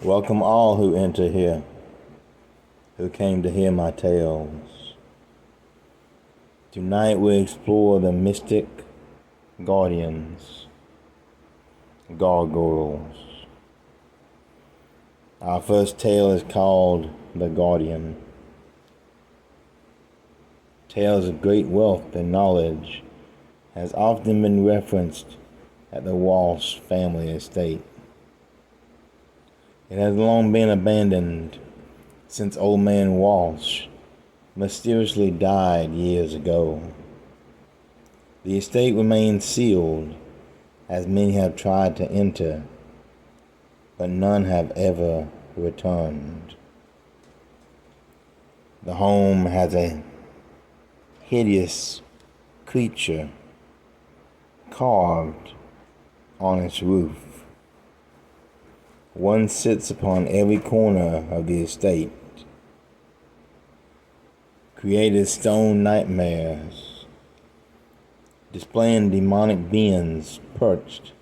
Welcome all who enter here, who came to hear my tales. Tonight we explore the mystic guardians, gargoyles. Our first tale is called The Guardian. Tales of great wealth and knowledge has often been referenced at the Walsh family estate. It has long been abandoned since Old Man Walsh mysteriously died years ago. The estate remains sealed, as many have tried to enter, but none have ever returned. The home has a hideous creature carved on its roof. One sits upon every corner of the estate, created stone nightmares, displaying demonic beings perched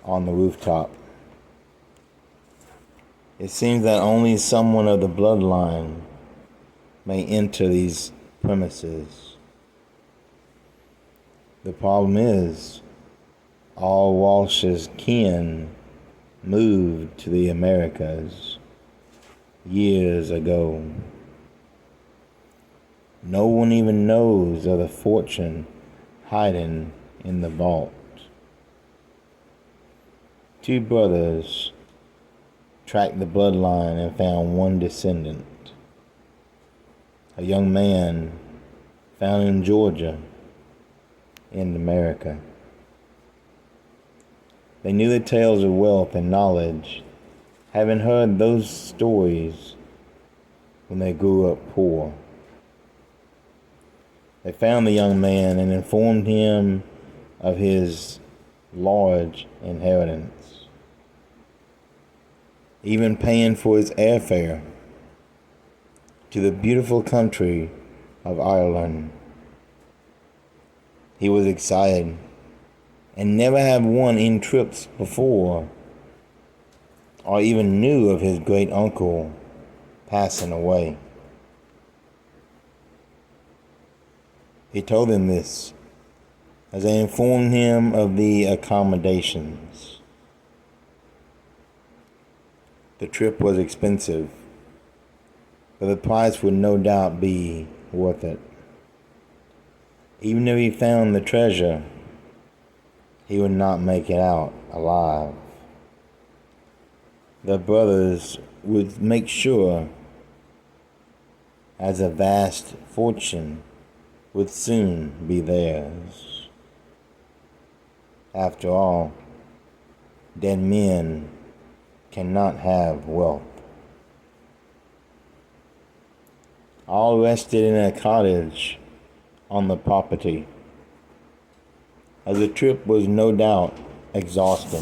on the rooftop. It seems that only someone of the bloodline may enter these premises. The problem is, all Walsh's kin moved to the Americas years ago. No one even knows of the fortune hiding in the vault. Two brothers tracked the bloodline and found one descendant, a young man found in Georgia, in America. They knew the tales of wealth and knowledge, having heard those stories when they grew up poor. They found the young man and informed him of his large inheritance, even paying for his airfare to the beautiful country of Ireland. He was excited and never had won in trips before, or even knew of his great uncle passing away. He told them this as they informed him of the accommodations. The trip was expensive, but the price would no doubt be worth it. Even if he found the treasure, he would not make it out alive. The brothers would make sure, as a vast fortune would soon be theirs. After all, dead men cannot have wealth. All rested in a cottage on the property, as the trip was no doubt exhausting.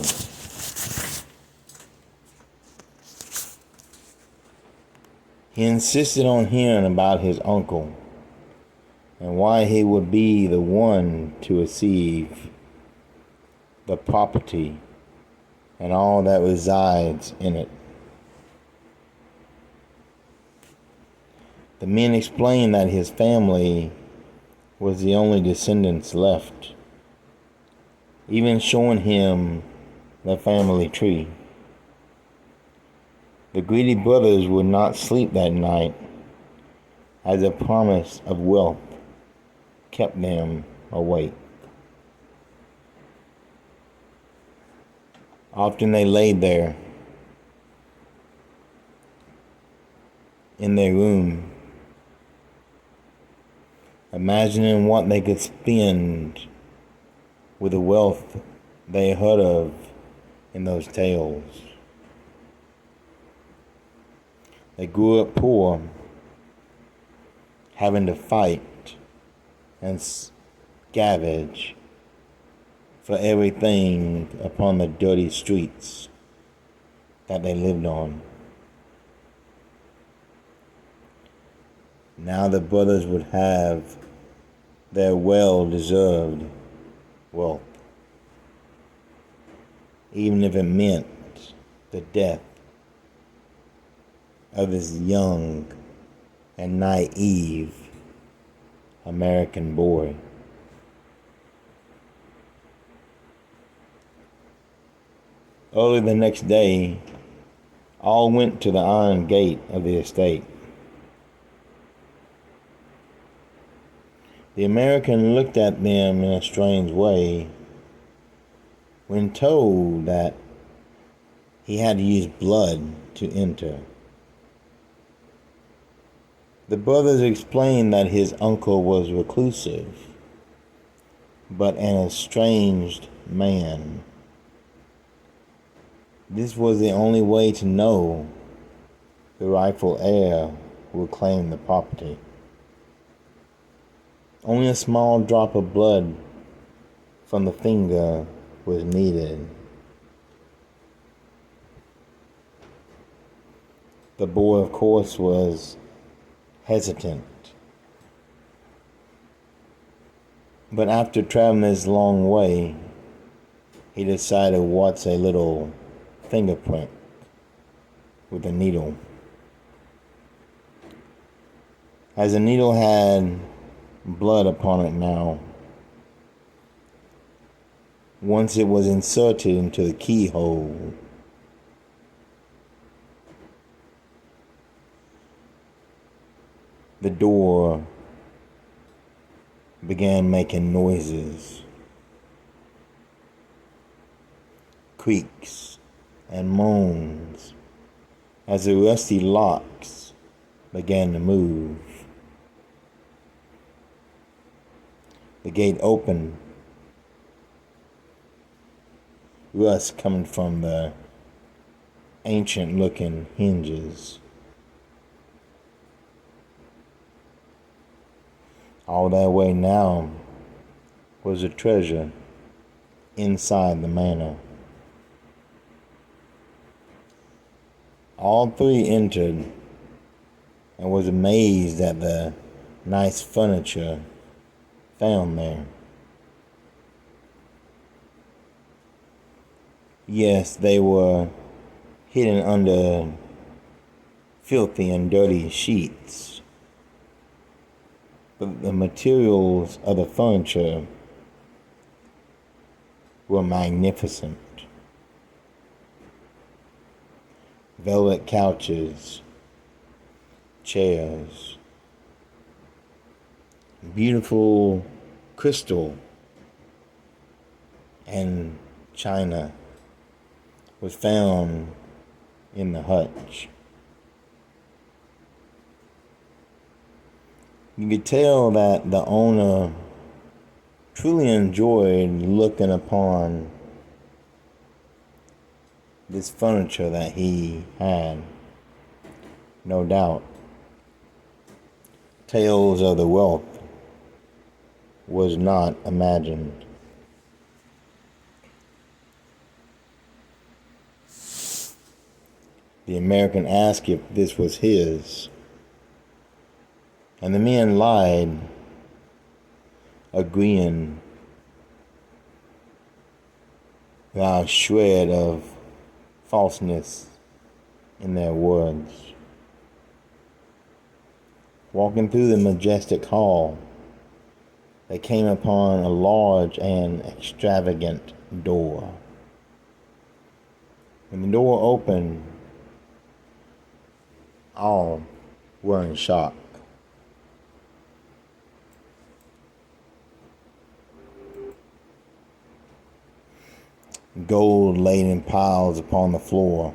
He insisted on hearing about his uncle and why he would be the one to receive the property and all that resides in it. The men explained that his family was the only descendants left, even showing him the family tree. The greedy brothers would not sleep that night, as the promise of wealth kept them awake. Often they laid there in their room, imagining what they could spend with the wealth they heard of in those tales. They grew up poor, having to fight and scavenge for everything upon the dirty streets that they lived on. Now the brothers would have their well-deserved wealth, even if it meant the death of this young and naive American boy. Early the next day, all went to the iron gate of the estate. The American looked at them in a strange way when told that he had to use blood to enter. The brothers explained that his uncle was reclusive, but an estranged man. This was the only way to know the rightful heir would claim the property. Only a small drop of blood from the finger was needed. The boy, of course, was hesitant. But after traveling this long way, he decided what's a little fingerprint with a needle. As the needle had blood upon it now, once it was inserted into the keyhole, the door began making noises, creaks and moans as the rusty locks began to move. The gate opened, rust coming from the ancient-looking hinges. All that way now was a treasure inside the manor. All three entered and was amazed at the nice furniture found there. Yes, they were hidden under filthy and dirty sheets, but the materials of the furniture were magnificent. Velvet couches, chairs, beautiful crystal and china was found in the hutch. You could tell that the owner truly enjoyed looking upon this furniture that he had. No doubt, tales of the wealth was not imagined. The American asked if this was his, and the men lied, agreeing without a shred of falseness in their words. Walking through the majestic hall, they came upon a large and extravagant door. When the door opened, all were in shock. Gold laid in piles upon the floor,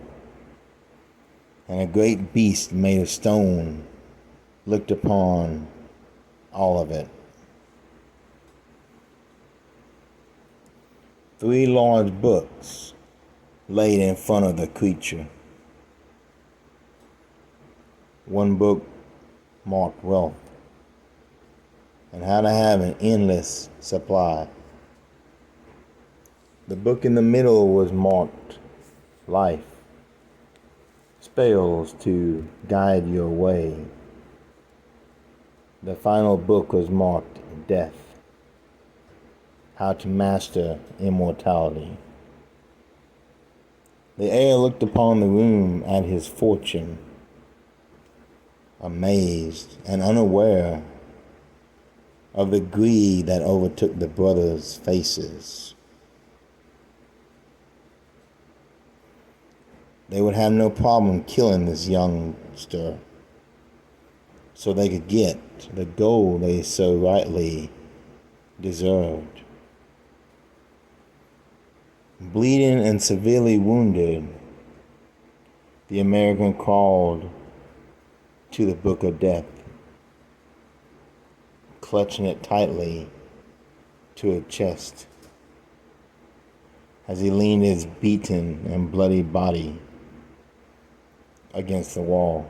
and a great beast made of stone looked upon all of it. 3 large books laid in front of the creature. One book marked wealth and how to have an endless supply. The book in the middle was marked life, spells to guide your way. The final book was marked death, how to master immortality. The heir looked upon the room at his fortune amazed and unaware of the greed that overtook the brothers' faces. They would have no problem killing this youngster so they could get the gold they so rightly deserved. Bleeding and severely wounded, the American crawled to the book of death, clutching it tightly to his chest as he leaned his beaten and bloody body against the wall.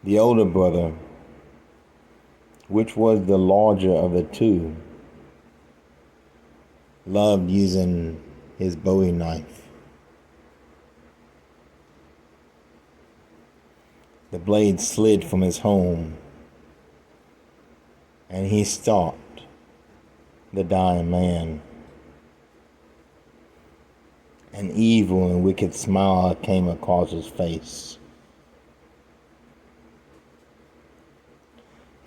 The older brother, which was the larger of the two, loved using his bowie knife. The blade slid from his home, and he stalked the dying man. An evil and wicked smile came across his face.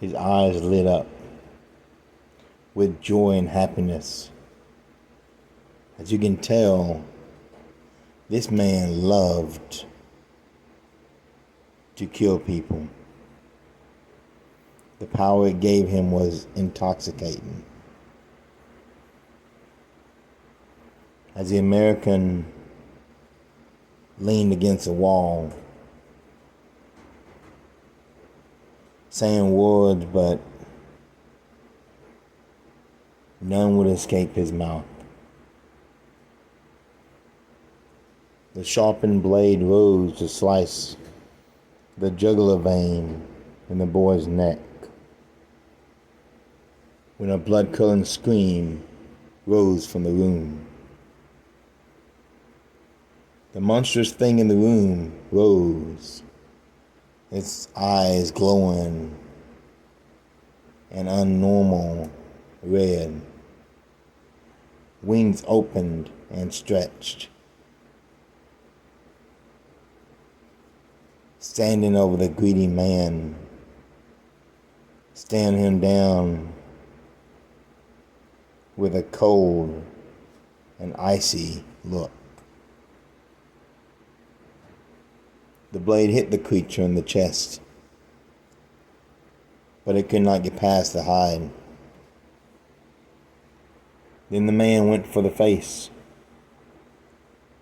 His eyes lit up with joy and happiness. As you can tell, this man loved to kill people. The power it gave him was intoxicating. As the American leaned against a wall, saying words, but none would escape his mouth. The sharpened blade rose to slice the jugular vein in the boy's neck, when a blood-curdling scream rose from the room. The monstrous thing in the room rose, its eyes glowing an unnormal red. Wings opened and stretched. Standing over the greedy man, staring him down with a cold and icy look. The blade hit the creature in the chest, but it could not get past the hide. Then the man went for the face,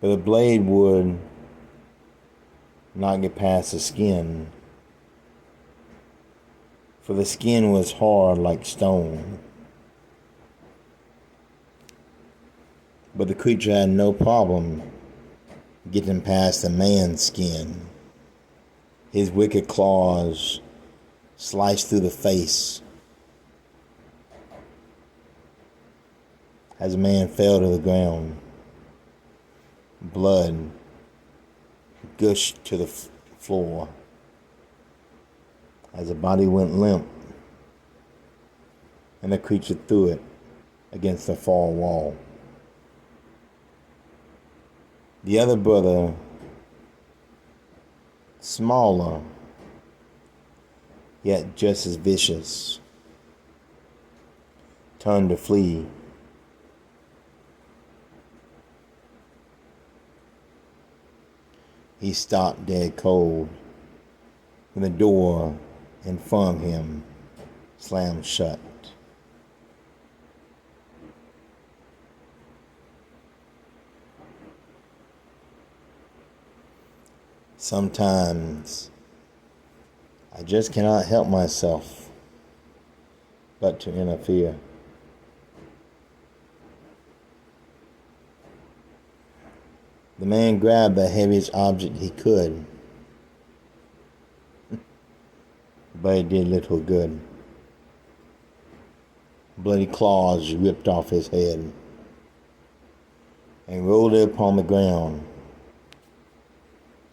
but the blade would not get past the skin, for the skin was hard like stone. But the creature had no problem getting past the man's skin. His wicked claws sliced through the face as the man fell to the ground. Blood gushed to the floor as the body went limp and the creature threw it against the far wall. The other brother, smaller, yet just as vicious, turned to flee. He stopped dead cold when the door in front of him slammed shut. Sometimes I just cannot help myself but to interfere. The man grabbed the heaviest object he could, but it did little good. Bloody claws ripped off his head and rolled it upon the ground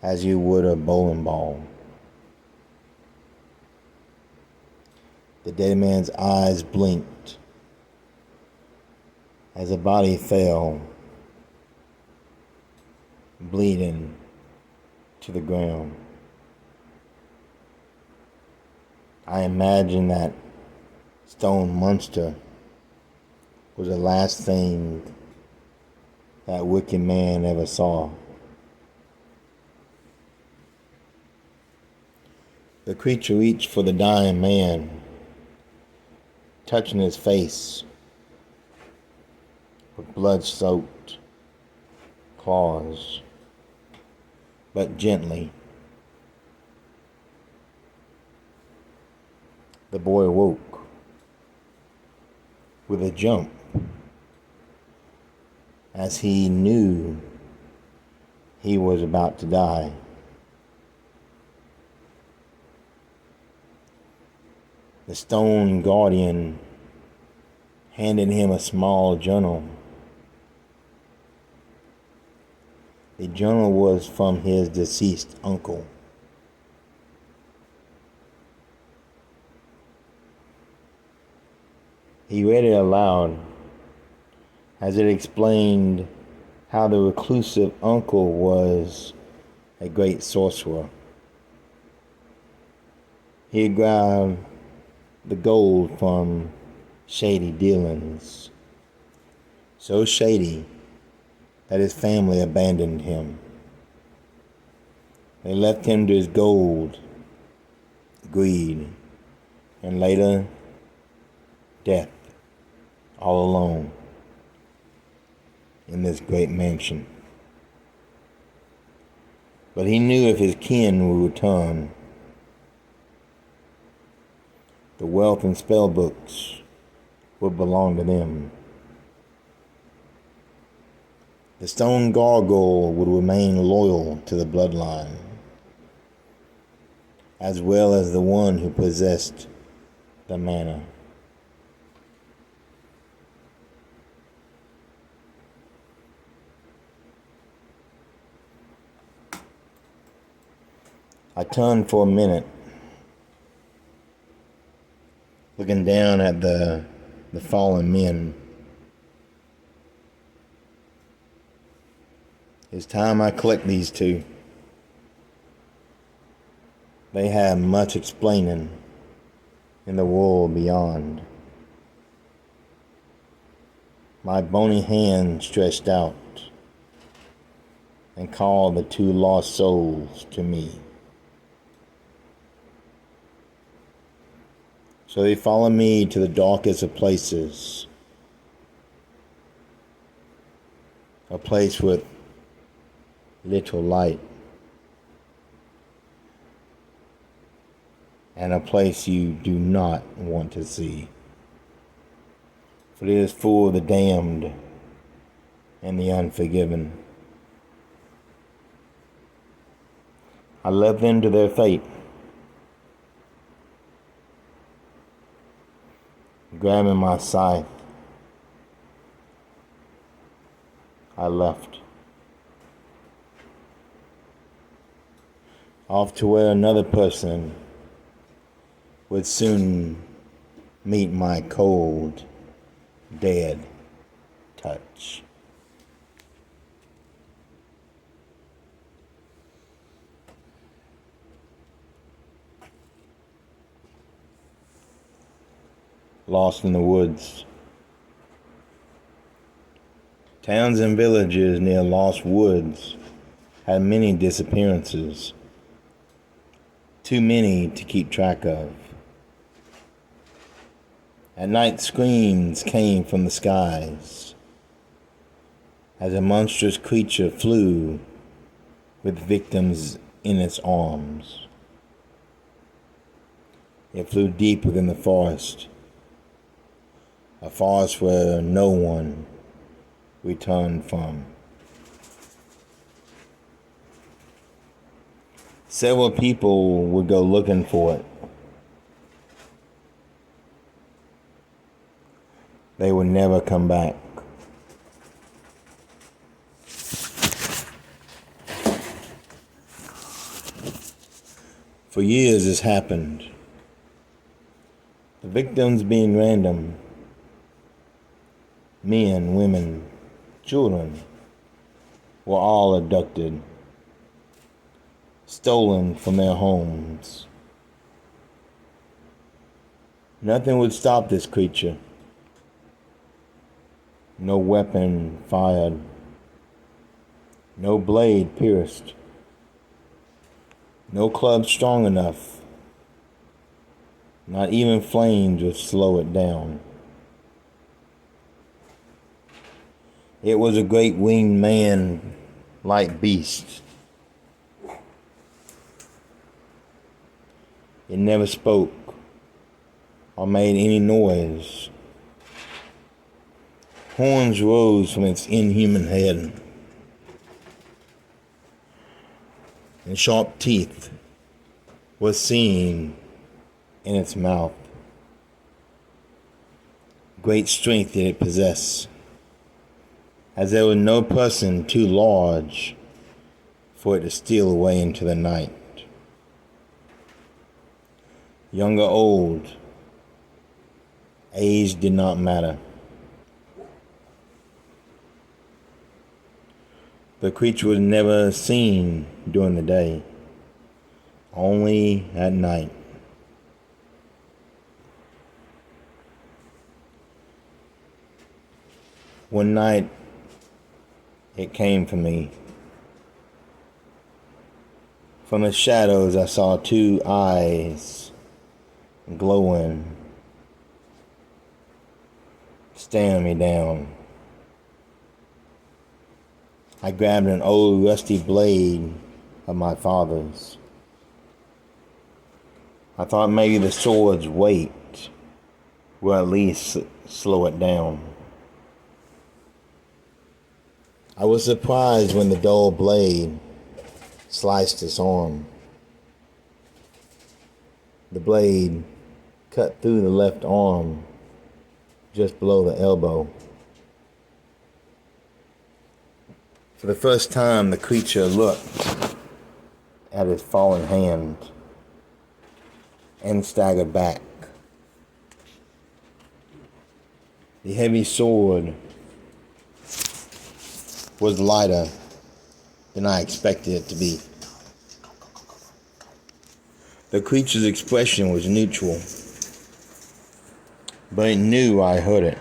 as you would a bowling ball. The dead man's eyes blinked as the body fell, bleeding to the ground. I imagine that stone monster was the last thing that wicked man ever saw. The creature reached for the dying man, touching his face with blood-soaked claws, but gently. The boy awoke with a jump as he knew he was about to die. The stone guardian handed him a small journal. The journal was from his deceased uncle. He read it aloud as it explained how the reclusive uncle was a great sorcerer. He had grabbed the gold from shady dealings, so shady that his family abandoned him. They left him to his gold, greed, and later death, all alone in this great mansion. But he knew if his kin would return, the wealth and spell books would belong to them. The stone gargoyle would remain loyal to the bloodline, as well as the one who possessed the manor. I turned for a minute, looking down at the fallen men. It's time I collect these two. They have much explaining in the world beyond. My bony hand stretched out and called the two lost souls to me. So they followed me to the darkest of places, a place with little light, and a place you do not want to see, for it is full of the damned and the unforgiven. I left them to their fate. Grabbing my scythe, I left, off to where another person would soon meet my cold, dead touch. Lost in the woods. Towns and villages near Lost Woods had many disappearances, too many to keep track of. At night, screams came from the skies as a monstrous creature flew with victims in its arms. It flew deep within the forest, a forest where no one returned from. Several people would go looking for it. They would never come back. For years this happened. The victims being random. Men, women, children were all abducted. stolen from their homes. Nothing would stop this creature. No weapon fired. No blade pierced. No club strong enough. Not even flames would slow it down. It was a great winged man-like beast. It never spoke or made any noise. Horns rose from its inhuman head, and sharp teeth were seen in its mouth. Great strength did it possess, as there was no person too large for it to steal away into the night. Young or old, age did not matter. The creature was never seen during the day, only at night. One night, it came for me. From the shadows, I saw two eyes glowing, staring me down. I grabbed an old rusty blade of my father's. I thought maybe the sword's weight will at least slow it down. I was surprised when the dull blade sliced his arm. The blade cut through the left arm just below the elbow. For the first time, the creature looked at his fallen hand and staggered back. The heavy sword was lighter than I expected it to be. The creature's expression was neutral, but it knew I heard it.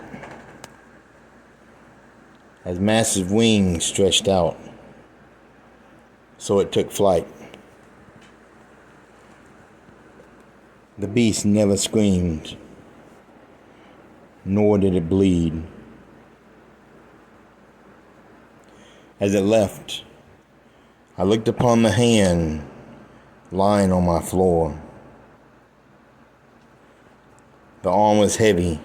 As massive wings stretched out, so it took flight. The beast never screamed, nor did it bleed. As it left, I looked upon the hand lying on my floor. The arm was heavy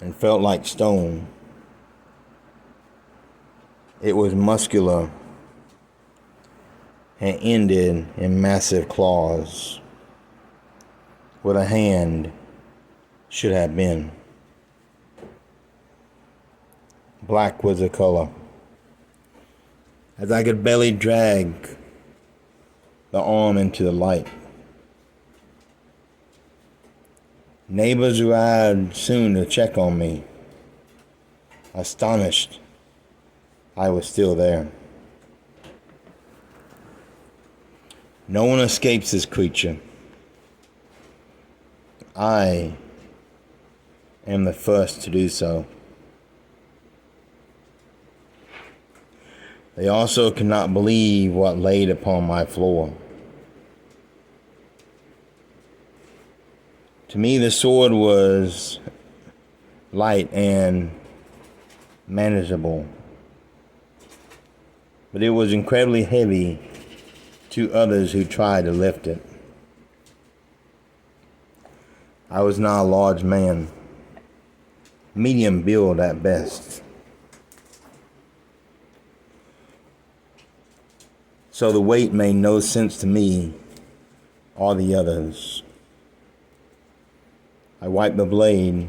and felt like stone. It was muscular and ended in massive claws, where the hand should have been. Black was the color, as I could barely drag the arm into the light. Neighbors arrived soon to check on me, astonished I was still there. No one escapes this creature. I am the first to do so. They also could not believe what laid upon my floor. To me, the sword was light and manageable, but it was incredibly heavy to others who tried to lift it. I was not a large man, medium build at best. So the weight made no sense to me or the others. I wiped the blade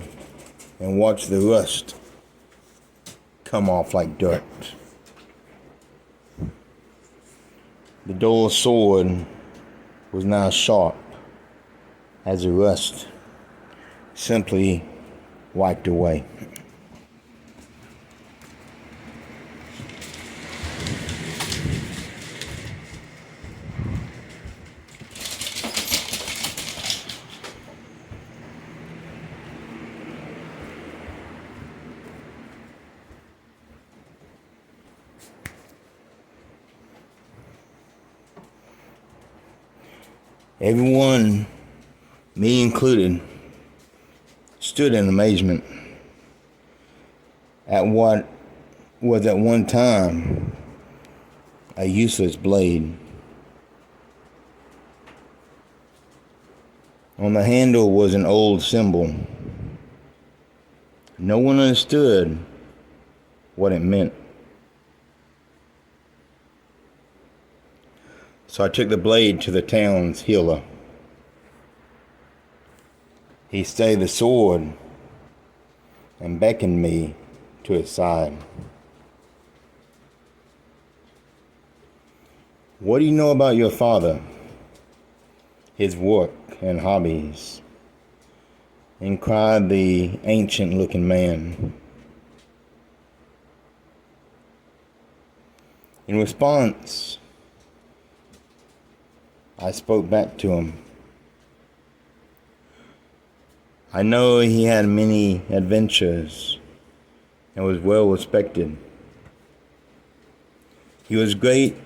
and watched the rust come off like dirt. The dull sword was now sharp as the rust simply wiped away. Everyone, me included, stood in amazement at what was at one time a useless blade. On the handle was an old symbol. No one understood what it meant. So I took the blade to the town's healer. He stayed the sword and beckoned me to his side. What do you know about your father, his work and hobbies? Inquired the ancient-looking man. In response, I spoke back to him. I know he had many adventures and was well respected. He was great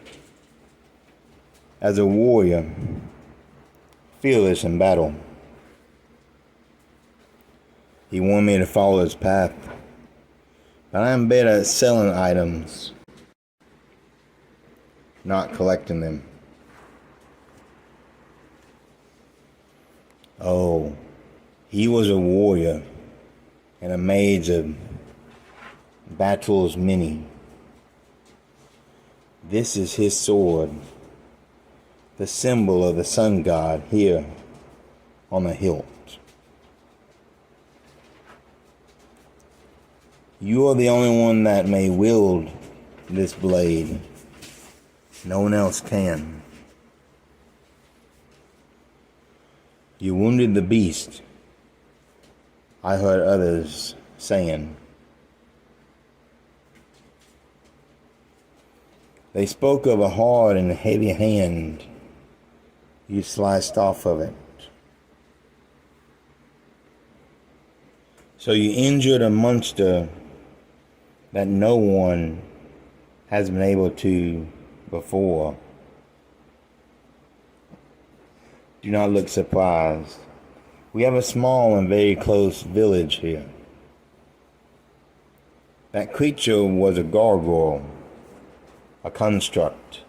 as a warrior, fearless in battle. He wanted me to follow his path, but I am better at selling items, not collecting them. Oh, he was a warrior and a mage of battles many. This is his sword, the symbol of the sun god here on the hilt. You are the only one that may wield this blade. No one else can. You wounded the beast, I heard others saying. They spoke of a hard and heavy hand you sliced off of it. So you injured a monster that no one has been able to before. Do not look surprised. We have a small and very close village here. That creature was a gargoyle, a construct.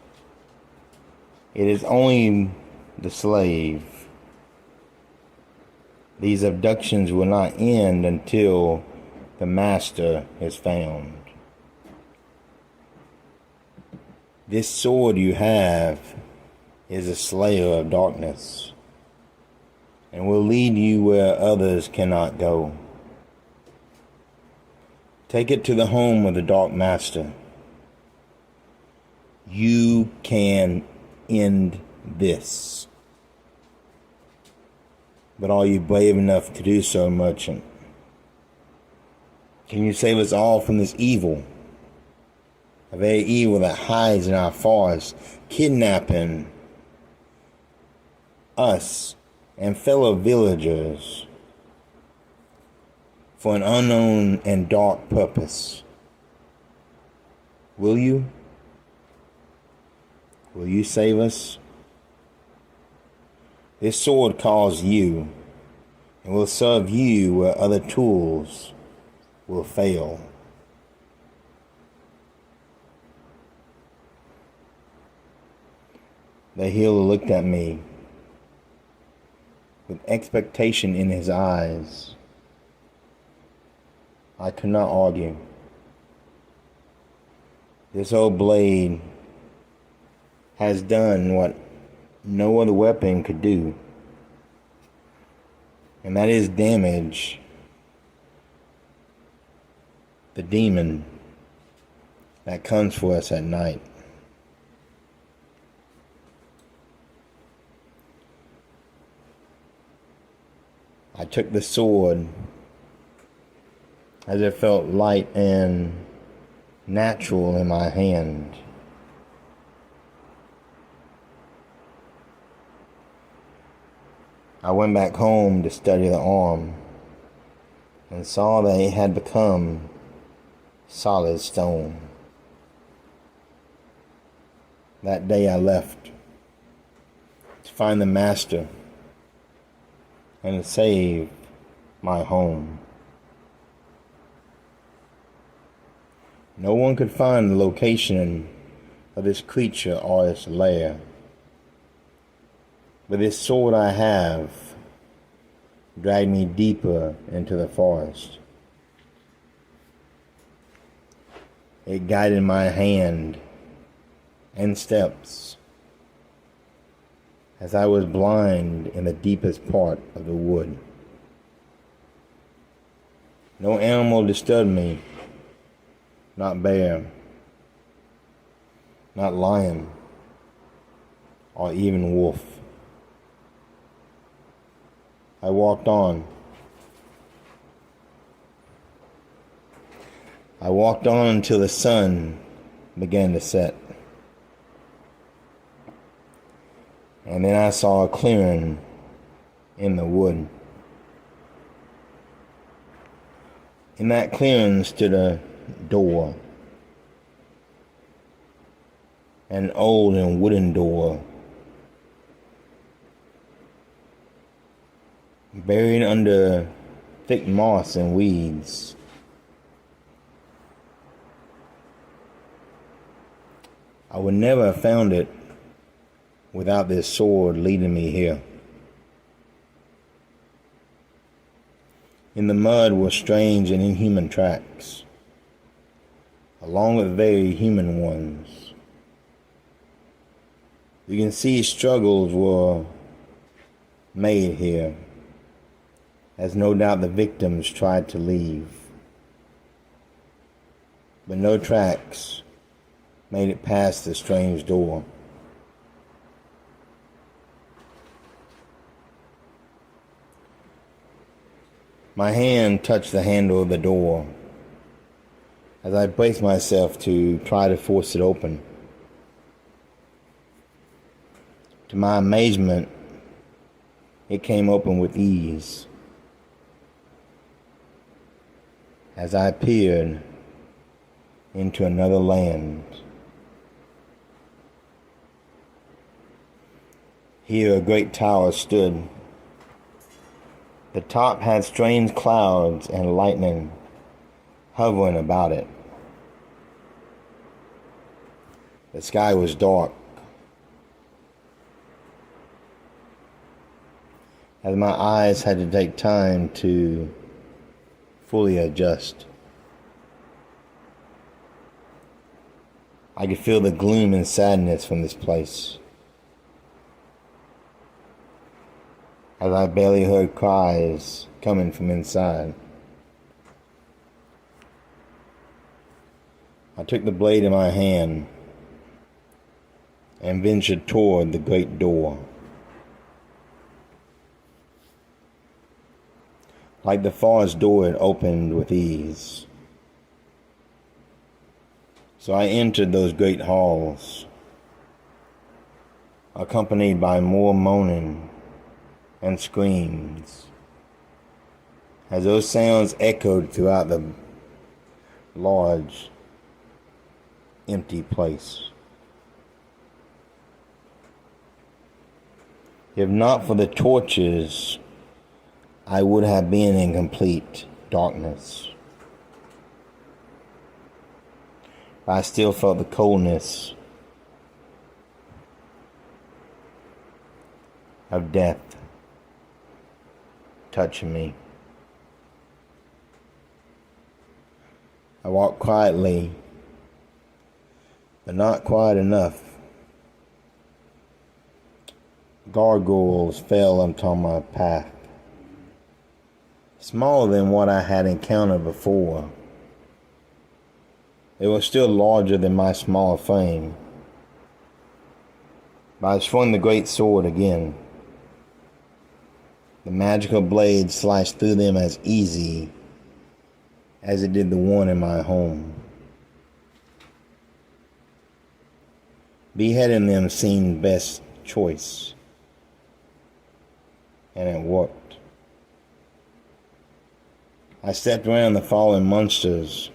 It is only the slave. These abductions will not end until the master is found. This sword you have is a slayer of darkness and will lead you where others cannot go. Take it to the home of the Dark Master. You can end this. But are you brave enough to do so, merchant? Can you save us all from this evil? A very evil that hides in our forests, kidnapping us and fellow villagers for an unknown and dark purpose. Will you? Will you save us? This sword calls you and will serve you where other tools will fail. The healer looked at me with expectation in his eyes. I could not argue. This old blade has done what no other weapon could do, and that is damage the demon that comes for us at night. I took the sword as it felt light and natural in my hand. I went back home to study the arm and saw that it had become solid stone. That day I left to find the master and to save my home. No one could find the location of this creature or its lair. But this sword I have dragged me deeper into the forest. It guided my hand and steps as I was blind in the deepest part of the wood. No animal disturbed me, not bear, not lion, or even wolf. I walked on. I walked on until the sun began to set. And then I saw a clearing in the wood. In that clearing stood a door. An old and wooden door. Buried under thick moss and weeds. I would never have found it without this sword leading me here. In the mud were strange and inhuman tracks, along with very human ones. You can see struggles were made here, as no doubt the victims tried to leave. But no tracks made it past the strange door. My hand touched the handle of the door as I braced myself to try to force it open. To my amazement, it came open with ease. As I peered into another land. Here a great tower stood. The top had strange clouds and lightning hovering about it. The sky was dark. As my eyes had to take time to fully adjust. I could feel the gloom and sadness from this place. As I barely heard cries coming from inside. I took the blade in my hand and ventured toward the great door. Like the forest door, it opened with ease. So I entered those great halls, accompanied by more moaning and screams, as those sounds echoed throughout the large, empty place. If not for the torches, I would have been in complete darkness. I still felt the coldness of death touching me. I walked quietly, but not quiet enough. Gargoyles fell onto my path, smaller than what I had encountered before. They were still larger than my small frame. But I swung the great sword again. The magical blade sliced through them as easy as it did the one in my home. Beheading them seemed best choice, and it worked. I stepped around the fallen monsters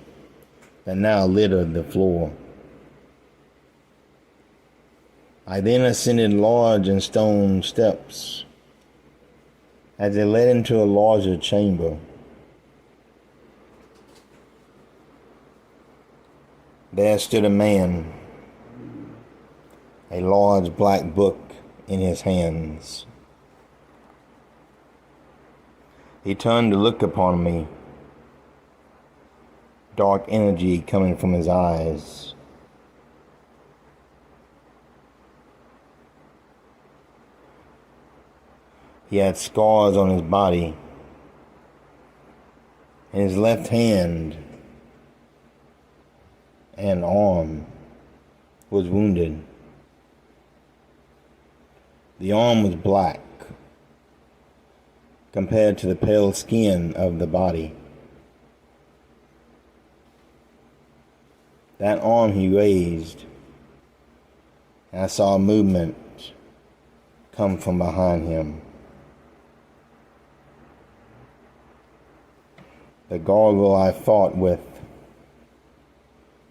that now littered the floor. I then ascended large and stone steps. As they led into a larger chamber, there stood a man, a large black book in his hands. He turned to look upon me, dark energy coming from his eyes. He had scars on his body, and his left hand and arm was wounded. The arm was black compared to the pale skin of the body. That arm he raised, and I saw movement come from behind him. The gargoyle I fought with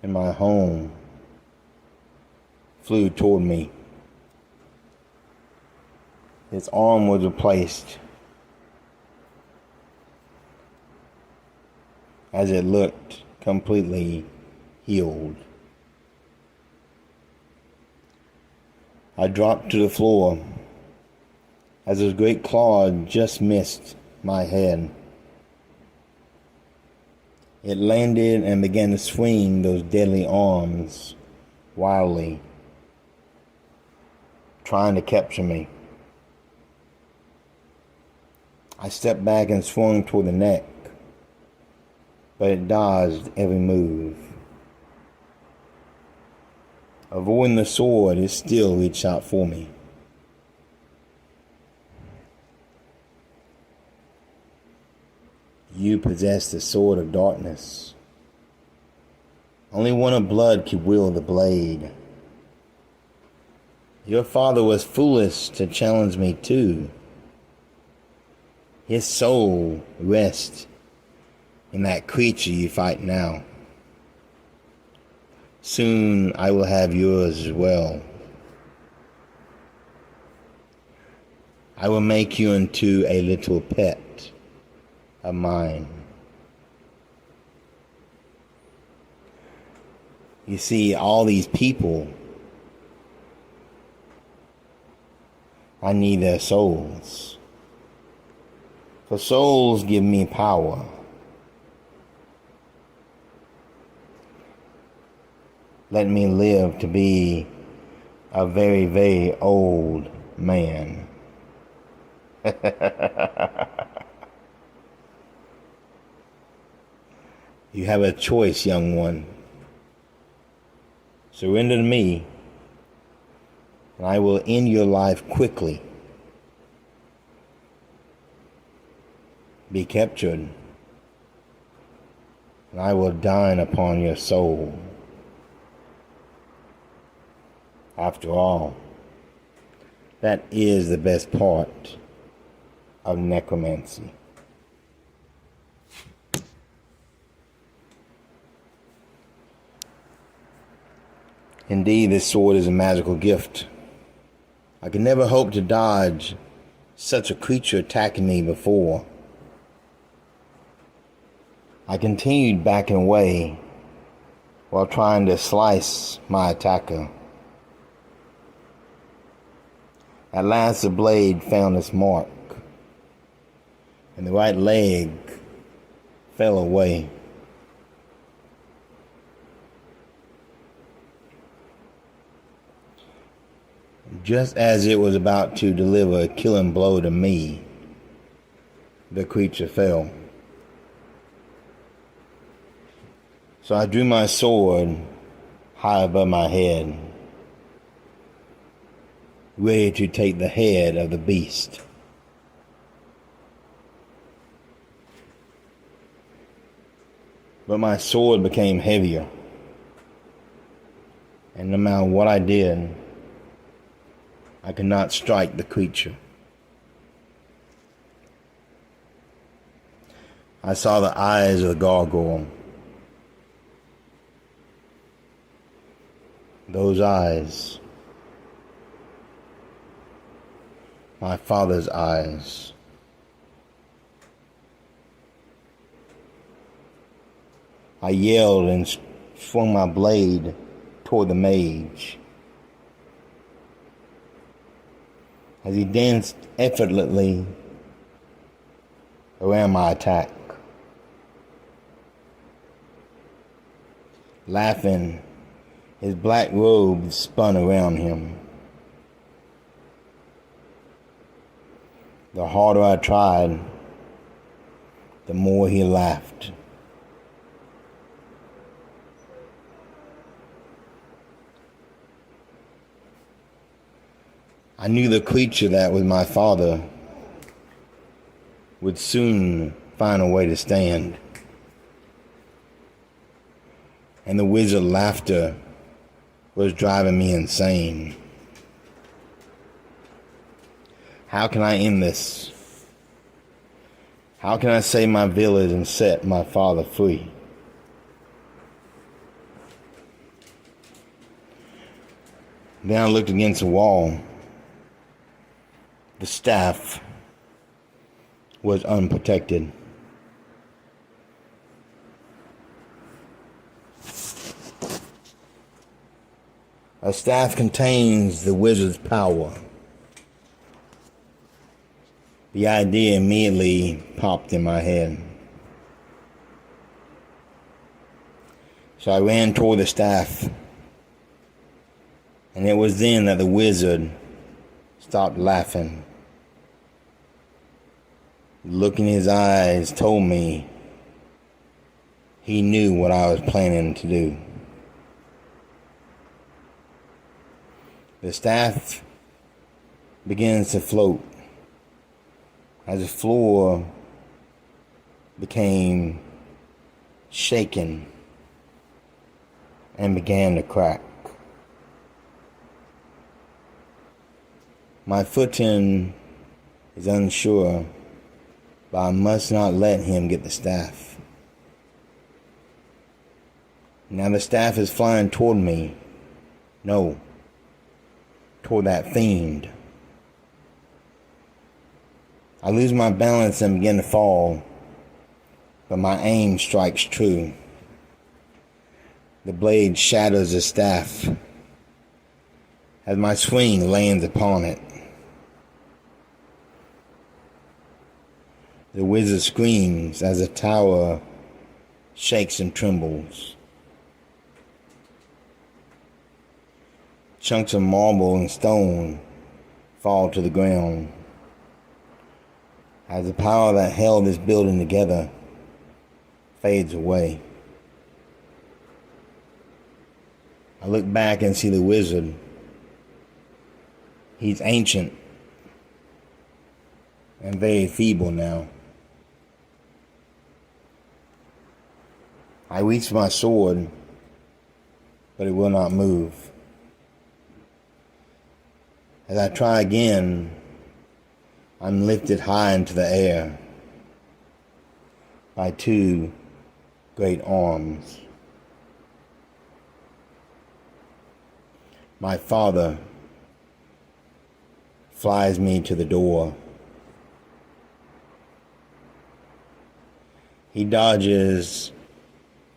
in my home flew toward me. His arm was replaced as it looked completely healed. I dropped to the floor as his great claw just missed my head. It landed and began to swing those deadly arms wildly, trying to capture me. I stepped back and swung toward the neck, but it dodged every move. Avoiding the sword, it still reached out for me. You possess the sword of darkness. Only one of blood could wield the blade. Your father was foolish to challenge me too. His soul rests in that creature you fight now. Soon I will have yours as well. I will make you into a little pet of mine. You see, all these people, I need their souls. For souls give me power. Let me live to be a very, very old man. You have a choice, young one. Surrender to me, and I will end your life quickly. Be captured, and I will dine upon your soul. After all, that is the best part of necromancy. Indeed, this sword is a magical gift. I could never hope to dodge such a creature attacking me before. I continued backing away while trying to slice my attacker. At last the blade found its mark, and the right leg fell away. Just as it was about to deliver a killing blow to me, the creature fell. So I drew my sword high above my head, ready to take the head of the beast. But my sword became heavier, and no matter what I did, I could not strike the creature. I saw the eyes of the gargoyle. Those eyes my father's eyes. I yelled and swung my blade toward the mage. As he danced effortlessly around my attack. Laughing, his black robe spun around him. The harder I tried, the more he laughed. I knew the creature that was my father would soon find a way to stand. And the wizard's laughter was driving me insane. How can I end this? How can I save my village and set my father free? Then I looked against the wall. The staff was unprotected. A staff contains the wizard's power. The idea immediately popped in my head. So I ran toward the staff. And it was then that the wizard stopped laughing. The look in his eyes told me he knew what I was planning to do. The staff begins to float as the floor became shaken and began to crack. My footing is unsure, but I must not let him get the staff. Now the staff is flying toward me. No, toward that fiend. I lose my balance and begin to fall, but my aim strikes true. The blade shatters the staff as my swing lands upon it. The wizard screams as the tower shakes and trembles. Chunks of marble and stone fall to the ground as the power that held this building together fades away. I look back and see the wizard. He's ancient and very feeble now. I reach for my sword, but it will not move. As I try again, I'm lifted high into the air by two great arms. My father flies me to the door. He dodges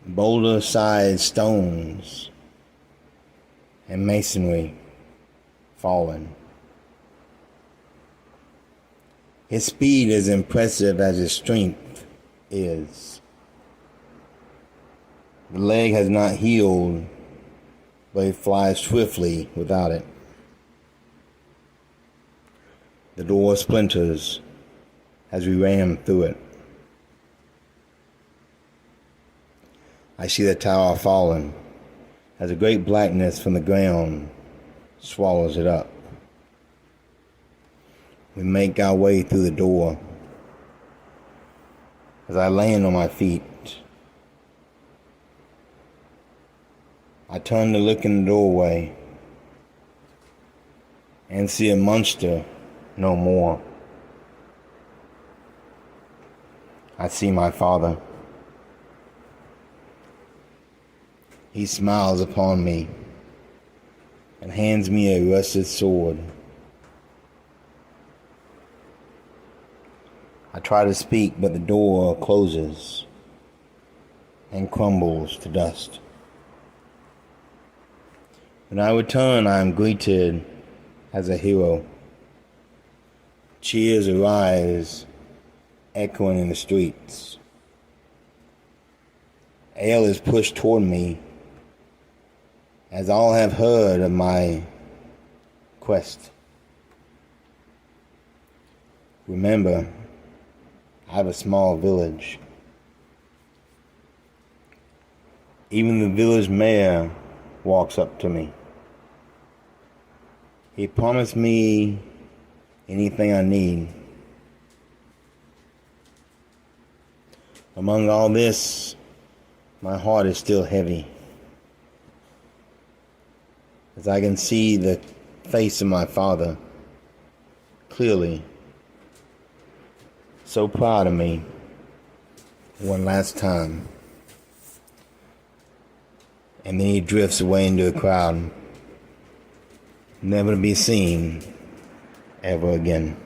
boulder-sized stones and masonry falling. His speed is impressive as his strength is. The leg has not healed, but he flies swiftly without it. The door splinters as we ram through it. I see the tower falling as a great blackness from the ground swallows it up. We make our way through the door. As I land on my feet, I turn to look in the doorway and see a monster no more. I see my father. He smiles upon me and hands me a rusted sword. I try to speak, but the door closes and crumbles to dust. When I return, I am greeted as a hero. Cheers arise, echoing in the streets. Ale is pushed toward me, as all have heard of my quest. Remember, I have a small village. Even the village mayor walks up to me. He promised me anything I need. Among all this, my heart is still heavy, as I can see the face of my father clearly, so proud of me one last time. And then he drifts away into a crowd, never to be seen ever again.